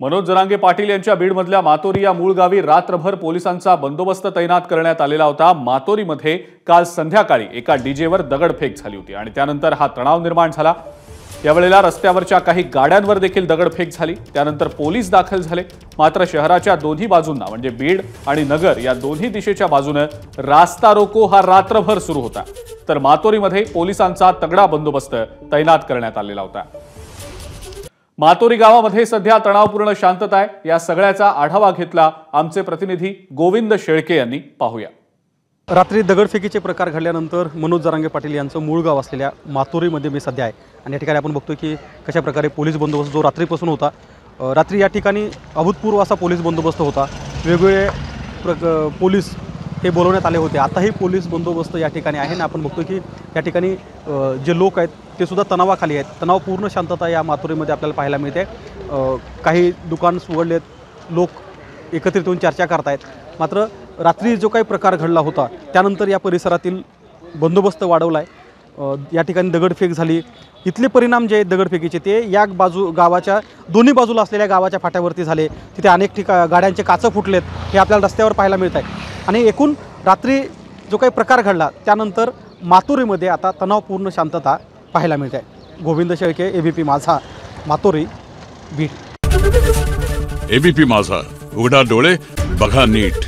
मनोज जरांगे पाटील यांच्या बीडमधल्या मातोरी या मूळ गावी रात्रभर पोलिसांचा बंदोबस्त तैनात करण्यात आलेला होता। मातोरीमध्ये काल संध्याकाळी एका डीजेवर दगडफेक झाली होती आणि त्यानंतर हा तणाव निर्माण झाला। यावेळेला रस्त्यावरच्या काही गाड्यांवर देखील दगडफेक झाली। त्यानंतर पोलीस दाखल झाले। मात्र शहराच्या दोन्ही बाजूंना म्हणजे बीड आणि नगर या दोन्ही दिशेच्या बाजूने रास्ता रोको हा रात्रभर सुरू होता। तर मातोरीमध्ये पोलिसांचा तगडा बंदोबस्त तैनात करण्यात आलेला होता। मातोरी गावामध्ये सध्या तणावपूर्ण शांतता आहे। या सगळ्याचा आढावा घेतला आमचे प्रतिनिधी गोविंद शेळके यांनी। पाहूया। रात्री दगडफेकीचे प्रकार घडल्यानंतर मनोज जरांगे पाटील यांचं मूळ गाव असलेल्या मातोरीमध्ये मी सध्या आहे आणि या ठिकाणी आपण बघतोय की कशा प्रकारे पोलीस बंदोबस्त जो रात्रीपासून होता, रात्री या ठिकाणी अभूतपूर्व असा पोलीस बंदोबस्त होता। वेगवेगळे पोलीस हे बोलवण्यात आले होते। आताही पोलीस बंदोबस्त या ठिकाणी आहे ना। आपण बघतोय की या ठिकाणी जे लोक आहेत ते सुद्धा तणावाखाली आहेत। तणावपूर्ण शांतता या मातोरीमध्ये आपल्याला पाहायला मिळते। काही दुकान उघडलेत, लोक एकत्रित होऊन चर्चा करतायत। मात्र रात्री जो काही प्रकार घडला होता त्यानंतर या परिसरातील बंदोबस्त वाढवला आहे। या ठिकाणी दगडफेक झाली। इथले परिणाम जे आहेत दगडफेकीचे ते या गावाच्या दोन्ही बाजूला असलेल्या गावाच्या फाट्यावरती झाले। तिथे अनेक गाड्यांचे काचं फुटलेत हे आपल्याला रस्त्यावर पाहायला मिळत आहे। आणि एकूण रात्री जो काही प्रकार घडला त्यानंतर मातोरीमध्ये आता तणावपूर्ण शांतता पाहायला मिळते आहे। गोविंद शेळके, एबीपी माझा, मातोरी, बीड। एबीपी माझा, उघडा डोळे बघा नीट।